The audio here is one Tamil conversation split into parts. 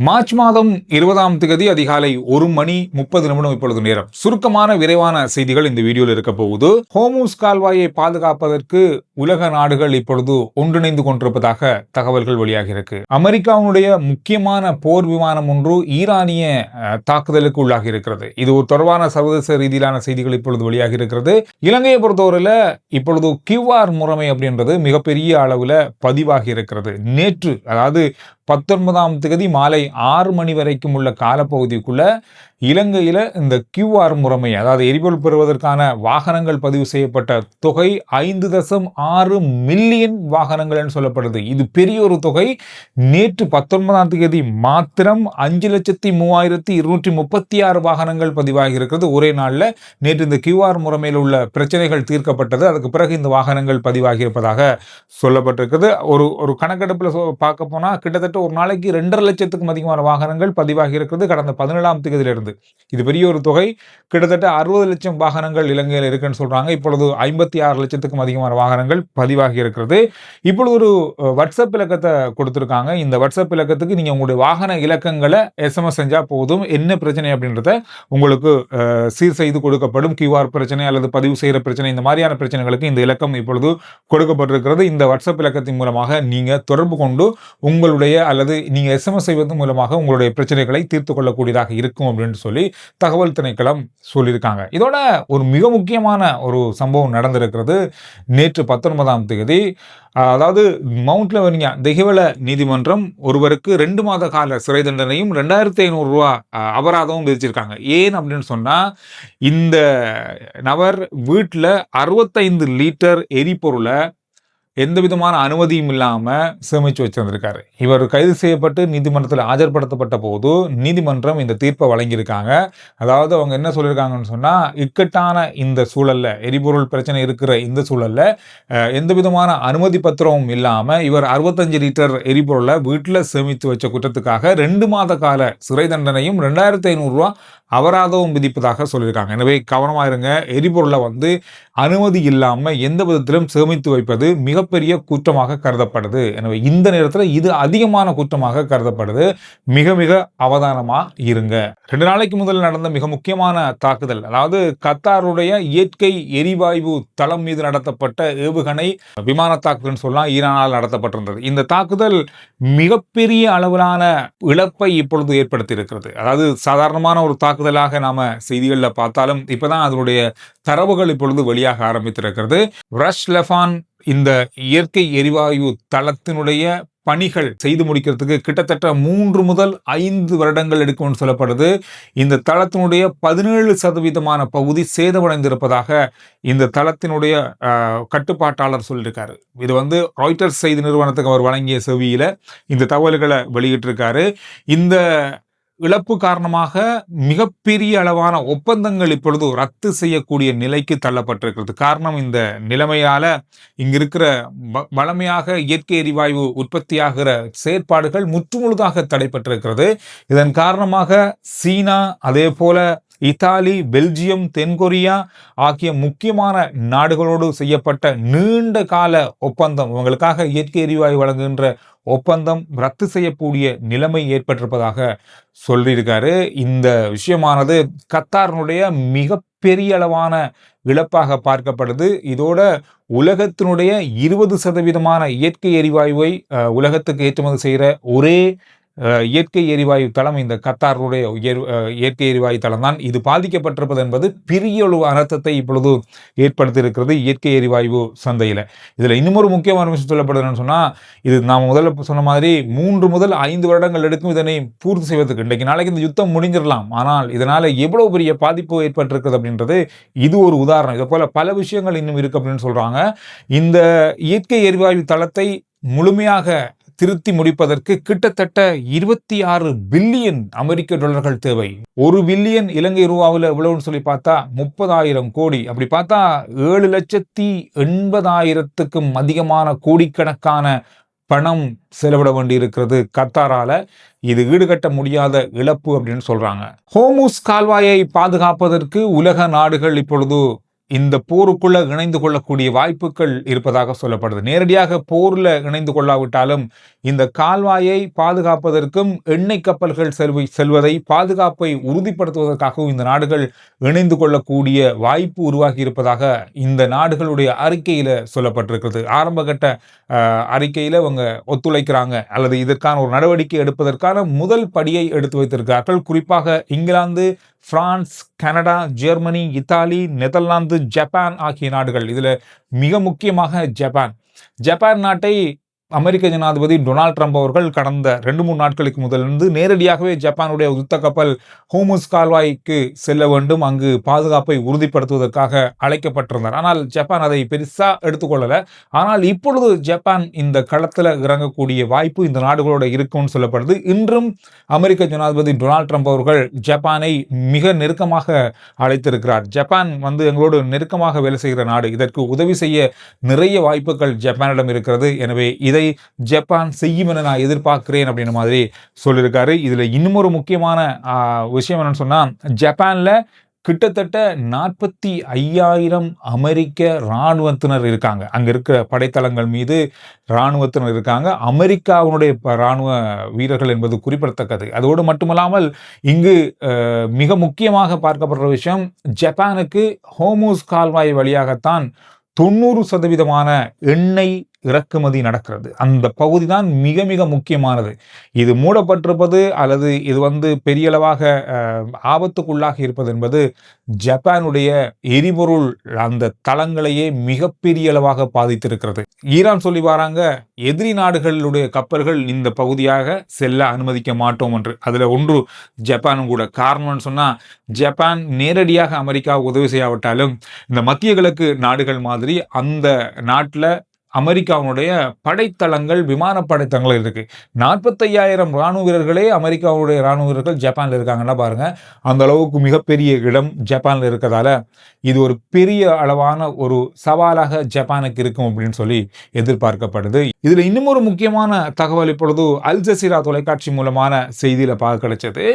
மார்ச் மாதம் 20ஆம் தேதி அதிகாலை 1:30 இப்பொழுது நேரம். சுருக்கமான விரைவான செய்திகள் இந்த வீடியோவில் இருக்க போகுது. ஹோர்முஸ் கால்வாயை பாதுகாப்பதற்கு உலக நாடுகள் இப்பொழுது ஒன்றிணைந்து கொண்டிருப்பதாக தகவல்கள் வெளியாகி இருக்கு. அமெரிக்காவுடைய முக்கியமான போர் விமானம் ஒன்று ஈரானிய தாக்குதலுக்கு உள்ளாகி இருக்கிறது. இது ஒரு தொடர்பான சர்வதேச ரீதியிலான செய்திகள் இப்பொழுது வெளியாகி இருக்கிறது. இலங்கையை பொறுத்தவரையில இப்பொழுது QR முறைமை அப்படின்றது மிகப்பெரிய அளவுல பதிவாகி இருக்கிறது. நேற்று அதாவது 19ஆம் தேதி மாலை 6 மணி வரைக்கும் உள்ள காலப்பகுதிக்குள்ள இலங்கையில இந்த QR முறைமை, அதாவது எரிபொருள் பெறுவதற்கான வாகனங்கள் பதிவு செய்யப்பட்ட தொகை 5.6 மில்லியன் வாகனங்கள் சொல்லப்படுது. இது பெரிய ஒரு தொகை. நேற்று 19ஆம் தேதி மாத்திரம் 5,03,236 வாகனங்கள் பதிவாகி இருக்கிறது. ஒரே நாள்ல நேற்று இந்த QR முறைமையில் உள்ள பிரச்சனைகள் தீர்க்கப்பட்டது. அதுக்கு பிறகு இந்த வாகனங்கள் பதிவாகி இருப்பதாக சொல்லப்பட்டிருக்கிறது. ஒரு கணக்கெடுப்புல பார்க்க போனா கிட்டத்தட்ட ஒரு நாளைக்கு 2.5 லட்சத்துக்கும் அதிகமான வாகனங்கள் பதிவாகி இருக்கிறது கடந்த 17ஆம் தேதியிலிருந்து. இது பெரிய ஒரு தொகை. கிட்டத்தட்ட 60 லட்சம் வாகனங்கள் இலங்கையில் இருக்குன்னு சொல்றாங்க. இப்பொழுது 56 லட்சத்துக்கும் அதிகமான வாகனங்கள் பதிவாகி இருக்கிறது. இப்பொழுது ஒரு வாட்ஸ்அப் இலக்கத்தை கொடுத்திருக்காங்க. இந்த வாட்ஸ்அப் இலக்கத்துக்கு நீங்க உங்களுடைய வாகன இலக்கங்களை SMS செஞ்சா போதும். என்ன பிரச்சனை அப்படின்றத உங்களுக்கு சீர் செய்து கொடுக்கப்படும். QR பிரச்சனை அல்லது பதிவு செய்யற பிரச்சனை, இந்த மாதிரியான பிரச்சனைகளுக்கு இந்த இலக்கம் இப்பொழுது கொடுக்கப்பட்டிருக்கிறது. இந்த வாட்ஸ்அப் இலக்கத்தின் மூலமாக நீங்க தொடர்பு கொண்டு உங்களுடைய அல்லது நீங்க SMS செய்வதன் மூலமாக உங்களுடைய பிரச்சனைகளை தீர்த்து கொள்ளக்கூடியதாக இருக்கும் அப்படின்னு சொல்லி தகவல் திணைக்களம் சொல்லியிருக்காங்க. இதோட ஒரு மிக முக்கியமான ஒரு சம்பவம் நடந்திருக்கிறது. நேற்று 19ஆம் தேதி, அதாவது மவுண்ட் லெவனியா தெஹிவல நீதிமன்றம் ஒருவருக்கு 2 மாத கால சிறை தண்டனையும் 2,500 ரூபா அபராதமும் விதிச்சிருக்காங்க. ஏன் அப்படின்னு சொன்னா, இந்த நபர் வீட்டில் 65 லிட்டர் எரிபொருளை எந்த விதமான அனுமதியும் இல்லாம சேமிச்சு வச்சிருந்திருக்காரு. இவர் கைது செய்யப்பட்டு நீதிமன்றத்தில் ஆஜர்படுத்தப்பட்ட போது நீதிமன்றம் இந்த தீர்ப்பை வழங்கியிருக்காங்க. அதாவது அவங்க என்ன சொல்லியிருக்காங்கன்னு சொன்னா, இக்கட்டான இந்த சூழல்ல, எரிபொருள் பிரச்சனை இருக்கிற இந்த சூழல்ல எந்த விதமான அனுமதி பத்திரமும் இல்லாம இவர் 65 லிட்டர் எரிபொருளை வீட்டில் சேமித்து வச்ச குற்றத்துக்காக 2 மாத கால சிறை தண்டனையும் 2,500 ரூபா அபராதமும் விதிப்பதாக சொல்லியிருக்காங்க. எனவே கவனமா இருங்க. எரிபொருளை அனுமதி இல்லாம எந்த விதத்திலும் சேமித்து வைப்பது மிகப்பெரிய குற்றமாக கருதப்படுது. எனவே இந்த நேரத்தில் இது அதிகமான குற்றமாக கருதப்படுது. மிக மிக அவதானமா இருங்க. 2 நாளைக்கு முதல் நடந்த மிக முக்கியமான தாக்குதல், அதாவது கத்தாருடைய இயற்கை எரிவாயு தளம் மீது நடத்தப்பட்ட ஏவுகணை விமான தாக்குதல் சொல்லலாம், ஈரானால் நடத்தப்பட்டிருந்தது. இந்த தாக்குதல் மிகப்பெரிய அளவிலான இழப்பை இப்பொழுது ஏற்படுத்தி இருக்கிறது. அதாவது சாதாரணமான ஒரு தாக்குதலாக நாம செய்திகளில் பார்த்தாலும் இப்பதான் அதனுடைய தரவுகள் இப்பொழுது வெளியாக ஆரம்பித்திருக்கிறது. ரஷ் லெஃபான் இந்த இயற்கை எரிவாயு தளத்தினுடைய பணிகள் செய்து முடிக்கிறதுக்கு கிட்டத்தட்ட 3 முதல் 5 வருடங்கள் எடுக்கும்னு சொல்லப்படுது. இந்த தளத்தினுடைய 17% பகுதி சேதமடைந்திருப்பதாக இந்த தளத்தினுடைய கட்டுப்பாட்டாளர் சொல்லியிருக்காரு. இது ராய்ட்டர்ஸ் செய்தி நிறுவனத்துக்கு அவர் வழங்கிய செவியில இந்த தகவல்களை வெளியிட்டிருக்காரு. இந்த இழப்பு காரணமாக மிகப்பெரிய அளவான ஒப்பந்தங்கள் இப்பொழுது ரத்து செய்யக்கூடிய நிலைக்கு தள்ளப்பட்டிருக்கிறது. காரணம், இந்த நிலைமையால இங்க இருக்கிற வளமையாக இயற்கை எரிவாயு உற்பத்தியாகிற செயற்பாடுகள் முற்றுமுழுதாக தடைப்பட்டிருக்கிறது. இதன் காரணமாக சீனா, அதே போல இத்தாலி, பெல்ஜியம், தென்கொரியா ஆகிய முக்கியமான நாடுகளோடு செய்யப்பட்ட நீண்ட கால ஒப்பந்தம், இவங்களுக்காக இயற்கை எரிவாயு வழங்குகின்ற ஒப்பந்தம் ரத்து செய்யக்கூடிய நிலைமை ஏற்பட்டிருப்பதாக சொல்லியிருக்காரு. இந்த விஷயமானது கத்தாரினுடைய மிகப்பெரிய அளவான இழப்பாக பார்க்கப்படுது. இதோட உலகத்தினுடைய 20% இயற்கை எரிவாயுவை உலகத்துக்கு ஏற்றுமதி செய்கிற ஒரே இயற்கை எரிவாயு தளம் இந்த கத்தாருடைய இயற்கை எரிவாயு தளம் தான். இது பாதிக்கப்பட்டிருப்பது என்பது பெரிய ஒரு அனர்த்தத்தை இப்பொழுது ஏற்படுத்தி இருக்கிறது இயற்கை எரிவாயு சந்தையில். இதில் இன்னும் ஒரு முக்கியமான விஷயம் சொல்லப்படுதுன்னு சொன்னா, இது நாம் முதல்ல சொன்ன மாதிரி 3 முதல் 5 வருடங்கள் எடுக்கும் இதனை பூர்த்தி செய்வதற்கு. இன்றைக்கு நாளைக்கு இந்த யுத்தம் முடிஞ்சிடலாம், ஆனால் இதனால எவ்வளவு பெரிய பாதிப்பு ஏற்பட்டிருக்கிறது அப்படின்றது இது ஒரு உதாரணம். இதை போல பல விஷயங்கள் இன்னும் இருக்கு அப்படின்னு சொல்றாங்க. இந்த இயற்கை எரிவாயு தளத்தை முழுமையாக திருத்தி முடிப்பதற்கு கிட்டத்தட்ட 26 பில்லியன் அமெரிக்க டாலர்கள் தேவை. 1 பில்லியன் இலங்கை ரூபாவில் எவ்வளவுன்னு சொல்லி பார்த்தா 30,000 கோடி. அப்படி பார்த்தா 7,80,000க்கும் அதிகமான கோடிக்கணக்கான பணம் செலவிட வேண்டி இருக்கிறது கத்தாரால. இது ஈடுகட்ட முடியாத இழப்பு அப்படின்னு சொல்றாங்க. ஹோர்முஸ் கால்வாயை பாதுகாப்பதற்கு உலக நாடுகள் இப்பொழுது இந்த போருக்குள்ள இணைந்து கொள்ளக்கூடிய வாய்ப்புகள் இருப்பதாக சொல்லப்படுது. நேரடியாக போர்ல இணைந்து கொள்ளாவிட்டாலும் இந்த கால்வாயை பாதுகாப்பதற்கும் எண்ணெய் கப்பல்கள் செல்வதை பாதுகாப்பை உறுதிப்படுத்துவதற்காகவும் இந்த நாடுகள் இணைந்து கொள்ளக்கூடிய வாய்ப்பு உருவாகி இருப்பதாக இந்த நாடுகளுடைய அறிக்கையில சொல்லப்பட்டிருக்கிறது. ஆரம்பகட்ட அறிக்கையில அவங்க ஒத்துழைக்கிறாங்க அல்லது இதற்கான ஒரு நடவடிக்கை எடுப்பதற்கான முதல் படியை எடுத்து வைத்திருக்கிறார்கள். குறிப்பாக England, France, Canada, Germany, Italy, Netherlands, Japan ஆகிய நாடுகள். இதுல மிக முக்கியமாக ஜப்பான் நாட்டை அமெரிக்க ஜனாதிபதி டொனால்ட் ட்ரம்ப் அவர்கள் கடந்த 2-3 நாட்களுக்கு முதலிருந்து நேரடியாகவே ஜப்பானுடைய யுத்த கப்பல் ஹோர்முஸ் கால்வாய்க்கு செல்ல வேண்டும், அங்கு பாதுகாப்பை உறுதிப்படுத்துவதற்காக அழைக்கப்பட்டிருந்தார். ஆனால் ஜப்பான் அதை பெருசா எடுத்துக்கொள்ளல. ஆனால் இப்பொழுது ஜப்பான் இந்த களத்தில் இறங்கக்கூடிய வாய்ப்பு இந்த நாடுகளோட இருக்கும்னு சொல்லப்படுது. இன்றும் அமெரிக்க ஜனாதிபதி டொனால்ட் ட்ரம்ப் அவர்கள் ஜப்பானை மிக நெருக்கமாக அழைத்திருக்கிறார். ஜப்பான் எங்களோடு நெருக்கமாக வேலை செய்கிற நாடு, இதற்கு உதவி செய்ய நிறைய வாய்ப்புகள் ஜப்பானிடம் இருக்கிறது. எனவே இதை ஜப்பான் செய்யும் என நான் எதிர்பார்க்கிறேன் அப்படின்ற மாதிரி சொல்லியிருக்காரு. இதுல இன்னும் ஒரு முக்கியமான விஷயம் என்னன்னு சொன்னா, ஜப்பான்ல கிட்டத்தட்ட 45,000 அமெரிக்க இராணுவத்தினர் இருக்காங்க. அங்க இருக்கிற படைத்தளங்கள் மீது இராணுவத்தினர் இருக்காங்க. அமெரிக்காவுடைய இராணுவ வீரர்கள் என்பது குறிப்பிடத்தக்கது. அதோடு மட்டுமல்லாமல் இங்கு மிக முக்கியமாக பார்க்கப்படுற விஷயம், ஜப்பானுக்கு ஹோர்முஸ் கால்வாய் வழியாகத்தான் 90% எண்ணெய் இறக்குமதி நடக்கிறது. அந்த பகுதி தான் மிக மிக முக்கியமானது. இது மூடப்பட்டிருப்பது அல்லது இது பெரிய அளவாக ஆபத்துக்குள்ளாக இருப்பது என்பது ஜப்பானுடைய எரிபொருள் அந்த தளங்களையே மிகப்பெரிய அளவாக பாதித்திருக்கிறது. ஈரான் சொல்லி வராங்க, எதிரி நாடுகளுடைய கப்பல்கள் இந்த பகுதியாக செல்ல அனுமதிக்க மாட்டோம் என்று. அதுல ஒன்று ஜப்பானும் கூட. காரணம்னு சொன்னா, ஜப்பான் நேரடியாக அமெரிக்காவுக்கு உதவி செய்யாவிட்டாலும் இந்த மத்திய கிழக்கு நாடுகள் மாதிரி அந்த நாட்டில் அமெரிக்காவுடைய படைத்தளங்கள், விமான படைத்தளங்கள் இருக்கு. 45,000 ராணுவ வீரர்களே அமெரிக்காவுடைய ராணுவ வீரர்கள் ஜப்பான்ல இருக்காங்கன்னா பாருங்க. அந்த அளவுக்கு மிகப்பெரிய இடம் ஜப்பான்ல இருக்கிறதால இது ஒரு பெரிய அளவான ஒரு சவாலாக ஜப்பானுக்கு இருக்கும் அப்படின்னு சொல்லி எதிர்பார்க்கப்படுது. இதுல இன்னும் ஒரு முக்கியமான தகவல் இப்பொழுது அல் ஜசீரா தொலைக்காட்சி மூலமான செய்தியில பார்க்க கிடைச்சது.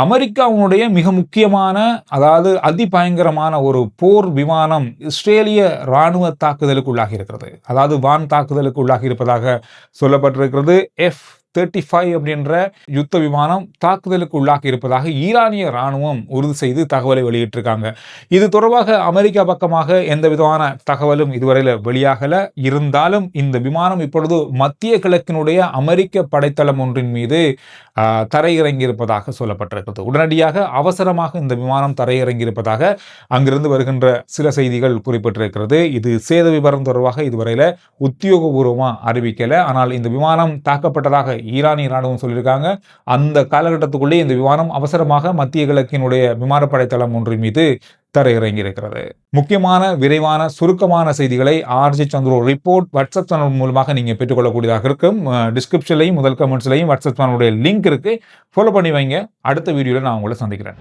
அமெரிக்காவுடைய மிக முக்கியமான, அதாவது அதிபயங்கரமான ஒரு போர் விமானம் இஸ்ரேலிய ராணுவ தாக்குதலுக்கு உள்ளாகி இருக்கிறது. அதாவது வான் தாக்குதலுக்கு உள்ளாகி இருப்பதாக சொல்லப்பட்டிருக்கிறது. F-35 அப்படின்ற யுத்த விமானம் தாக்குதலுக்கு உள்ளாகி இருப்பதாக ஈரானிய ராணுவம் உறுதி செய்து தகவலை வெளியிட்டிருக்காங்க. இது தொடர்பாக அமெரிக்கா பக்கமாக எந்த விதமான தகவலும் இதுவரையில் வெளியாகல. இருந்தாலும் இந்த விமானம் இப்பொழுது மத்திய கிழக்கினுடைய அமெரிக்க படைத்தளம் ஒன்றின் மீது தரையிறங்கி இருப்பதாக சொல்லப்பட்டிருக்கிறது. உடனடியாக அவசரமாக இந்த விமானம் தரையிறங்கி இருப்பதாக அங்கிருந்து வருகின்ற சில செய்திகள் குறிப்பிட்டிருக்கிறது. இது சேத விவரம் தொடர்பாக இதுவரையில உத்தியோகபூர்வமாக அறிவிக்கல. ஆனால் இந்த விமானம் தாக்கப்பட்டதாக ஈரானிய ராணுவம் சொல்லியிருக்காங்க. அந்த காலகட்டத்துக்குள்ளே இந்த விமானம் அவசரமாக மத்திய கிழக்கினுடைய விமானப்படை தளம் ஒன்றின் மீது தரையிறங்கி இருக்கிறது. முக்கியமான, விரைவான, சுருக்கமான செய்திகளை RG Chandru report WhatsApp channel மூலமாக நீங்க பெற்றுக்கொள்ளக்கூடியதாக இருக்கும். டிஸ்கிரிப்ஷன்லையும் முதல் கமெண்ட்ஸ்லையும் வாட்ஸ்அப் சேனலுடைய லிங்க் இருக்கு. ஃபாலோ பண்ணி வைங்க. அடுத்த வீடியோவில் நான் உங்களை சந்திக்கிறேன்.